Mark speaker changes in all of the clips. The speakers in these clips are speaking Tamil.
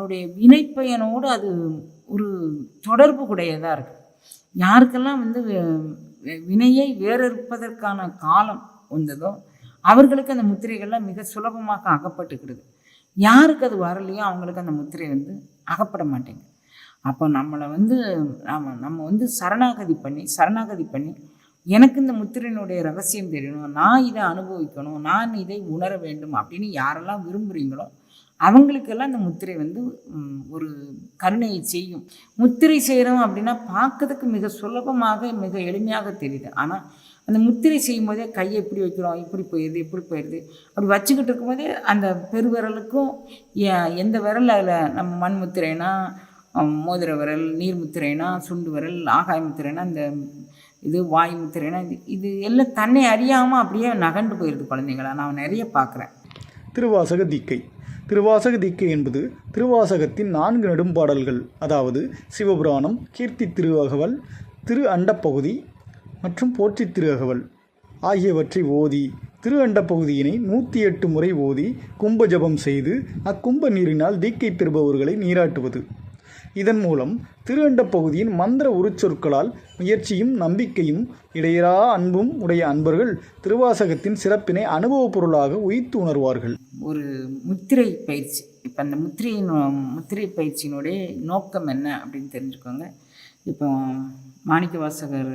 Speaker 1: நம்மளுடைய வினைப்பயனோடு அது ஒரு தொடர்பு உடையதாக இருக்குது. யாருக்கெல்லாம் வந்து வினையை வேறறுப்பதற்கான காலம் வந்ததோ அவர்களுக்கு அந்த முத்திரைகள்லாம் மிக சுலபமாக அகப்பட்டுக்கிடுது. யாருக்கு அது வரலையோ அவங்களுக்கு அந்த முத்திரை வந்து அகப்பட மாட்டேங்குது. அப்போ நம்மளை வந்து நம்ம வந்து சரணாகதி பண்ணி எனக்கு இந்த முத்திரையினுடைய ரகசியம் தெரியணும், நான் இதை அனுபவிக்கணும், நான் இதை உணர வேண்டும் அப்படின்னு யாரெல்லாம் விரும்புகிறீங்களோ அவங்களுக்கெல்லாம் இந்த முத்திரை வந்து ஒரு கருணையை செய்யும். முத்திரை செய்கிறோம் அப்படின்னா பார்க்கறதுக்கு மிக சுலபமாக மிக எளிமையாக தெரியுது. ஆனால் அந்த முத்திரை செய்யும் போதே கையை இப்படி வைக்கிறோம், இப்படி போயிடுது அப்படி வச்சுக்கிட்டு இருக்கும்போதே அந்த பெருவிரலுக்கும் எந்த விரல் அதில் நம்ம மண் முத்திரைனா மோதிர விரல், நீர் முத்திரைனா சுண்டு விரல், ஆகாய முத்திரைனா இந்த இது வாய் முத்திரைனா இது எல்லாம் தன்னை அறியாமல் அப்படியே நகண்டு போயிடுது குழந்தைங்களா. நான் நிறைய பார்க்குறேன்.
Speaker 2: திருவாசக தீக்கை. திருவாசக தீக்கை என்பது திருவாசகத்தின் 4 நெடும்பாடல்கள், அதாவது சிவபுராணம், கீர்த்தி திருஅகவல், திரு அண்டப்பகுதி மற்றும் போற்றி திருஅகவல் ஆகியவற்றை ஓதி திரு அண்டப்பகுதியினை 108 முறை ஓதி கும்ப ஜபம் செய்து அக்கும்ப நீரினால் தீக்கை பெறுபவர்களை நீராட்டுவது. இதன் மூலம் திரு அண்டப்பகுதியின் மந்திர உருச்சொற்களால் முயற்சியும் நம்பிக்கையும் இடையறா அன்பும் உடைய அன்பர்கள் திருவாசகத்தின் சிறப்பினை அனுபவப் பொருளாக உயிர்த்து உணர்வார்கள்.
Speaker 1: ஒரு முத்திரை பயிற்சி, இப்போ அந்த முத்திரை பயிற்சியினுடைய நோக்கம் என்ன அப்படின்னு தெரிஞ்சுக்கோங்க. இப்போ மாணிக்கவாசகர்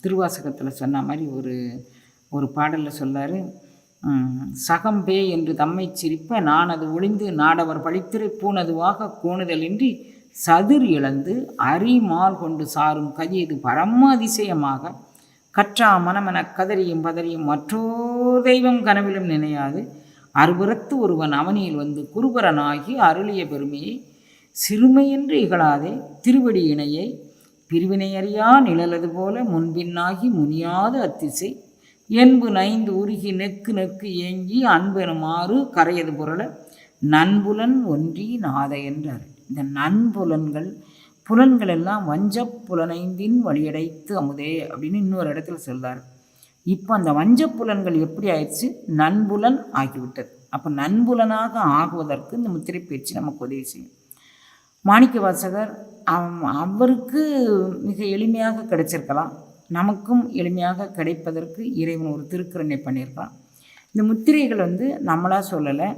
Speaker 1: திருவாசகத்தில் சொன்ன மாதிரி ஒரு பாடலில் சொல்லார், சகம்பே என்று தம்மை சிரிப்ப நான் அது ஒளிந்து நாடவர் பழித்திரை பூனதுவாக கோணுதலின்றி சதுர் இழந்து அரிமால் கொண்டு சாரும் கதியது பரம அதிசயமாக கற்றா மனமென கதறியும் பதறியும் மற்றோர் தெய்வம் கனவிலும் நினையாது அறுபுறத்து ஒருவன் அவனியில் வந்து குருபரனாகி அருளிய பெருமையை சிறுமையென்று இகழாதே திருவடி இணையை பிரிவினையறியா நிழலது போல முன்பின்னாகி முனியாது அத்திசை என்பு நைந்து உருகி நெக்கு ஏங்கி அன்பெனுமாறு கரையது பொருள நன்புலன் ஒன்றி நாத என்றார். இந்த புலன்கள் எல்லாம் வஞ்சப் புலனைந்தின் வழியடைத்து அமுதே அப்படின்னு இன்னொரு இடத்துல சொல்றார். இப்போ அந்த வஞ்சப் புலன்கள் எப்படி ஆயிடுச்சு, நன்புலன் ஆகிவிட்டது. அப்போ நன்புலனாக ஆகுவதற்கு இந்த முத்திரை பயிற்சி நமக்கு உதவி செய்யும். மாணிக்கவாசகர் அவருக்கு மிக எளிமையாக கிடைச்சிருக்கலாம், நமக்கும் எளிமையாக கிடைப்பதற்கு இறைவன் ஒரு திருக்கருணை பண்ணியிருக்கான். இந்த முத்திரைகள் வந்து நம்மளாக சொல்லலை,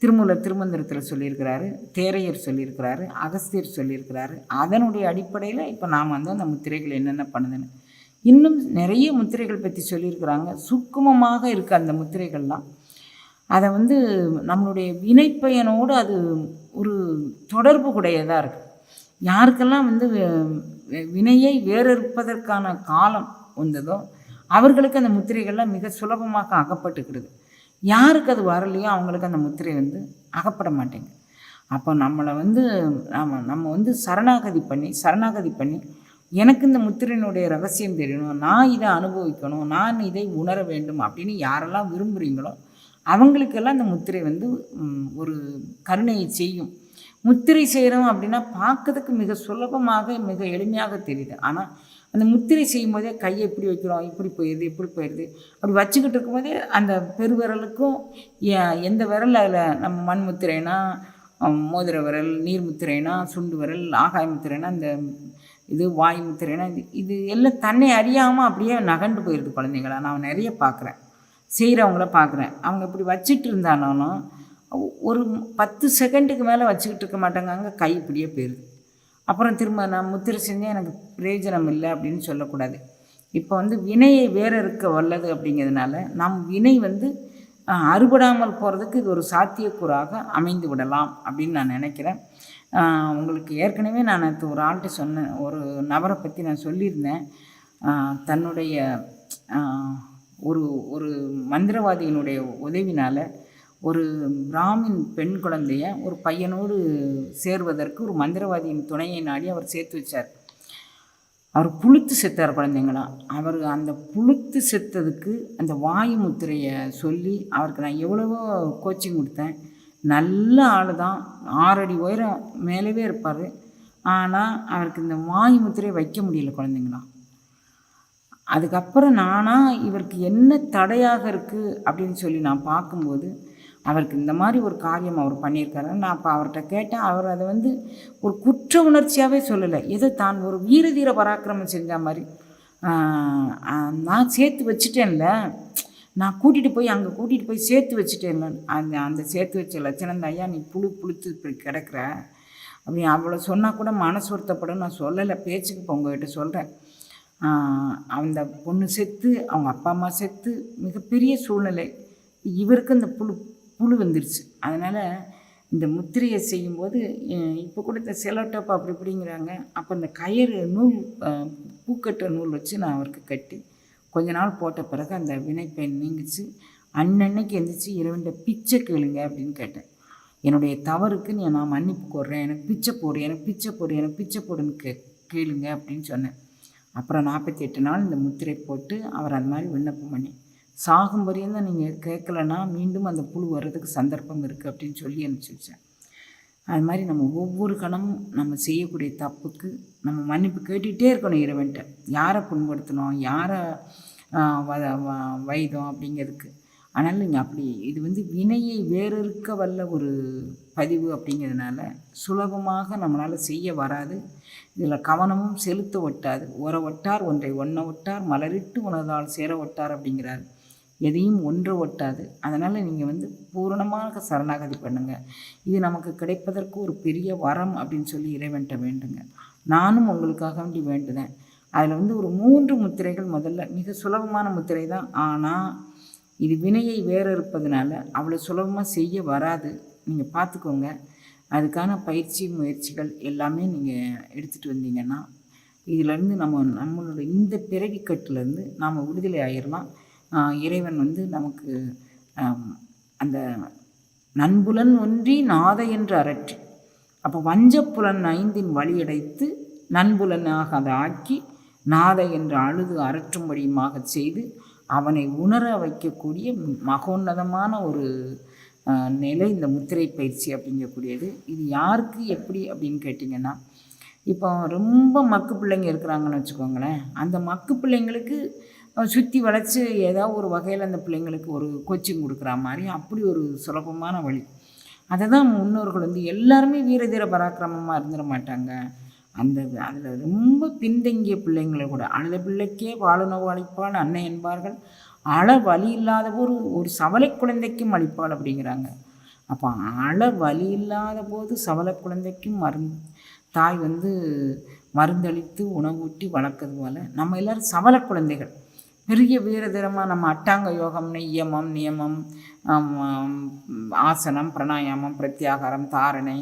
Speaker 1: திருமந்திரத்தில் சொல்லியிருக்கிறாரு, தேரையர் சொல்லியிருக்கிறாரு, அகஸ்தியர் சொல்லியிருக்கிறாரு. அதனுடைய அடிப்படையில் இப்போ நாம் வந்து அந்த முத்திரைகள் என்னென்ன பண்ணுதுன்னு இன்னும் நிறைய முத்திரைகள் பற்றி சொல்லியிருக்கிறாங்க. சுக்குமமாக இருக்க அந்த முத்திரைகள்லாம் அதை வந்து நம்மளுடைய வினைப்பயனோடு அது ஒரு தொடர்பு உடையதாக இருக்குது. யாருக்கெல்லாம் வந்து வினையை வேறறுப்பதற்கான காலம் வந்ததோ அவர்களுக்கு அந்த முத்திரைகள்லாம் மிக சுலபமாக அகப்பட்டுக்கிடுது. யாருக்கு அது வரலையோ அவங்களுக்கு அந்த முத்திரை வந்து அகப்பட மாட்டேங்குது. அப்போ நம்மளை வந்து நம்ம வந்து சரணாகதி பண்ணி எனக்கு இந்த முத்திரையினுடைய ரகசியம் தெரியணும், நான் இதை அனுபவிக்கணும், நான் இதை உணர வேண்டும் அப்படின்னு யாரெல்லாம் விரும்புகிறீங்களோ அவங்களுக்கெல்லாம் இந்த முத்திரை வந்து ஒரு கருணையை செய்யும். முத்திரை செய்கிறோம் அப்படின்னா பார்க்கறதுக்கு மிக சுலபமாக மிக எளிமையாக தெரியுது. ஆனால் அந்த முத்திரை செய்யும் போதே கையை இப்படி வைக்கிறோம், இப்படி போயிடுது அப்படி வச்சுக்கிட்டு இருக்கும்போதே அந்த பெருவிரலுக்கும் எந்த விரல் அதில் நம்ம மண் முத்திரைனா மோதிர விரல், நீர் முத்திரைனா சுண்டு விரல், ஆகாய முத்திரைனா இந்த இது வாய் முத்திரைனா இது எல்லாம் தன்னை அறியாமல் அப்படியே நகண்டு போயிடுது குழந்தைங்களா. நான் நிறைய பார்க்குறேன், செய்கிறவங்கள பார்க்குறேன். அவங்க இப்படி வச்சிட்டு இருந்தாலும் ஒரு 10 செகண்டுக்கு மேலே வச்சுக்கிட்டு இருக்க மாட்டாங்க, அங்கே கை இப்படியே போயிடுது. அப்புறம் திரும்ப நான் முத்திரை செஞ்சேன் எனக்கு பிரயோஜனம் இல்லை அப்படின்னு சொல்லக்கூடாது. இப்போ வந்து வினையை வேற இருக்க வல்லது அப்படிங்கிறதுனால நம் வினை வந்து அறுபடாமல் போகிறதுக்கு இது ஒரு சாத்தியக்கூறாக அமைந்து விடலாம் அப்படின்னு நான் நினைக்கிறேன். உங்களுக்கு ஏற்கனவே நான் ஒரு ஆள்கிட்ட சொன்னேன், ஒரு நபரை பற்றி நான் சொல்லியிருந்தேன். தன்னுடைய ஒரு மந்திரவாதியினுடைய உதவினால் ஒரு பிராமின் பெண் குழந்தைய ஒரு பையனோடு சேர்வதற்கு ஒரு மந்திரவாதியின் துணையை நாடி அவர் சேர்த்து வச்சார். அவர் புழுத்து செத்தார் குழந்தைங்களாம். அவர் அந்த புழுத்து செத்ததுக்கு அந்த வாயு முத்திரையை சொல்லி அவருக்கு நான் எவ்வளவோ கோச்சிங் கொடுத்தேன். நல்ல ஆள் தான், 6 அடி உயரம் மேலவே இருப்பார். ஆனால் அவருக்கு இந்த வாயு முத்திரையை வைக்க முடியல குழந்தைங்களாம். அதுக்கப்புறம் இவருக்கு என்ன தடையாக இருக்குது அப்படின்னு சொல்லி நான் பார்க்கும்போது அவருக்கு இந்த மாதிரி ஒரு காரியம் அவர் பண்ணியிருக்காரு. நான் அப்போ அவர்கிட்ட கேட்டேன். அவர் அதை வந்து ஒரு குற்ற உணர்ச்சியாகவே சொல்லலை, ஏதோ தான் ஒரு வீர தீர பராக்கிரமம் செஞ்ச மாதிரி. நான் சேர்த்து வச்சுட்டேன்ல, நான் கூட்டிகிட்டு போய் சேர்த்து வச்சுட்டேன்ல, அந்த சேர்த்து வச்ச லட்சணம் தான் ஐயா நீ புழுத்து இப்படி கிடக்கிற அப்படி அவ்வளோ சொன்னால் கூட மனசு வருத்தப்படும். நான் சொல்லலை, பேச்சுக்கு இப்போ உங்கள்கிட்ட சொல்கிறேன். அந்த பொண்ணு செத்து, அவங்க அப்பா அம்மா செத்து, மிகப்பெரிய சூழ்நிலை. இவருக்கு இந்த புழு வந்துருச்சு. அதனால் இந்த முத்திரையை செய்யும்போது இப்போ கூட இந்த செலோட்டோப் அப்படி இப்படிங்கிறாங்க. அப்போ இந்த கயிறு நூல், பூக்கட்டுற நூல் வச்சு நான் அவருக்கு கட்டி கொஞ்ச நாள் போட்ட பிறகு அந்த வினைப்பெண் நீங்கிச்சு. அன்னன்னைக்கு எந்திரிச்சு இறைவன்கிட்ட பிச்சை கேளுங்க அப்படின்னு கேட்டேன். என்னுடைய தவறுக்கு நான் மன்னிப்பு கோர்றேன், எனக்கு பிச்சை போடுன்னு கேளுங்க அப்படின்னு சொன்னேன். அப்புறம் 48 நாள் இந்த முத்திரை போட்டு அவர் அது மாதிரி விண்ணப்பம் பண்ணி, சாகும் வரையும் தான் நீங்கள் கேட்கலன்னா மீண்டும் அந்த புழு வர்றதுக்கு சந்தர்ப்பம் இருக்குது அப்படின்னு சொல்லி அனுப்பிச்சி வச்சேன். அது மாதிரி நம்ம ஒவ்வொரு கணமும் நம்ம செய்யக்கூடிய தப்புக்கு நம்ம மன்னிப்பு கேட்டுகிட்டே இருக்கணும் இறைவன்ட்ட. யாரை புண்படுத்தணும், யாரை வைதம் அப்படிங்கிறதுக்கு. அதனால் நீங்கள் அப்படி இது வந்து வினையை வேறறுக்க வல்ல ஒரு பதிவு அப்படிங்கிறதுனால சுலபமாக நம்மளால் செய்ய வராது. இதில் கவனமும் செலுத்த ஒட்டாது. ஒட்டார் ஒன்றை ஒன்றை ஒட்டார், மலரிட்டு உணர்ந்தால் சேர ஒட்டார் அப்படிங்கிறாரு. எதையும் ஒன்று ஒட்டாது. அதனால் நீங்கள் வந்து பூரணமாக சரணாகதி பண்ணுங்கள். இது நமக்கு கிடைப்பதற்கு ஒரு பெரிய வரம் அப்படின்னு சொல்லி இறைவன்ட்ட வேண்டுங்க. நானும் உங்களுக்காக வேண்டி வேண்டுதேன். அதில் வந்து ஒரு 3 முத்திரைகள் முதல்ல மிக சுலபமான முத்திரை தான். ஆனால் இது வினையை வேறு இருப்பதுனால அவ்வளோ சுலபமாக செய்ய வராது. நீங்கள் பார்த்துக்கோங்க. அதுக்கான பயிற்சி முயற்சிகள் எல்லாமே நீங்கள் எடுத்துகிட்டு வந்தீங்கன்னா இதிலேருந்து நம்மளோட இந்த பிறவிக்கட்டுலேருந்து நாம் விடுதலை ஆயிடலாம். இறைவன் வந்து நமக்கு அந்த நண்புலன் ஒன்றி நாதை என்று அரற்றி, அப்போ வஞ்சப்புலன் 5 வழியடைத்து நண்புலனாக அதை ஆக்கி நாதை என்று அழுது அரற்றும்படியுமாக செய்து அவனை உணர வைக்கக்கூடிய மகோன்னதமான ஒரு நிலை இந்த முத்திரை பயிற்சி அப்படிங்கக்கூடியது. இது யாருக்கு எப்படி அப்படின்னு கேட்டிங்கன்னா, இப்போ ரொம்ப மக்கு பிள்ளைங்க இருக்கிறாங்கன்னு வச்சுக்கோங்களேன். அந்த மக்கு பிள்ளைங்களுக்கு சுற்றி வளைச்சி ஏதாவது ஒரு வகையில் அந்த பிள்ளைங்களுக்கு ஒரு கோச்சிங் கொடுக்குற மாதிரி அப்படி ஒரு சுலபமான வழி. அதை தான் முன்னோர்கள் வந்து எல்லாருமே வீரதீர பராக்கிரமமாக இருந்துட மாட்டாங்க. அதில் ரொம்ப பின்தங்கிய பிள்ளைங்களை கூட அழுத பிள்ளைக்கே வாழுணவு அளிப்பாள் அன்னை என்பார்கள். வலி இல்லாத ஒரு சவலை குழந்தைக்கும் அளிப்பாள் அப்படிங்கிறாங்க. அப்போ வலி இல்லாத போது சவலை குழந்தைக்கும் தாய் வந்து மருந்தளித்து உணவூட்டி வளர்க்கறது போல் நம்ம எல்லோரும் சவலை குழந்தைகள். பெரிய வீரதீரமாக நம்ம அட்டாங்க யோகம், நியமம், ஆசனம், பிராணாயாமம், பிரத்யாகாரம், தாரணை,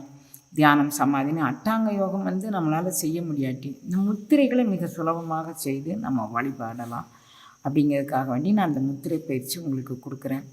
Speaker 1: தியானம், சமாதின்னு அட்டாங்க யோகம் வந்து நம்மளால் செய்ய முடியாட்டி இந்த முத்திரைகளை மிக சுலபமாக செய்து நம்ம வழிபாடலாம். அப்படிங்கிறதுக்காக வேண்டி நான் அந்த முத்திரை பயிற்சி உங்களுக்கு கொடுக்குறேன்.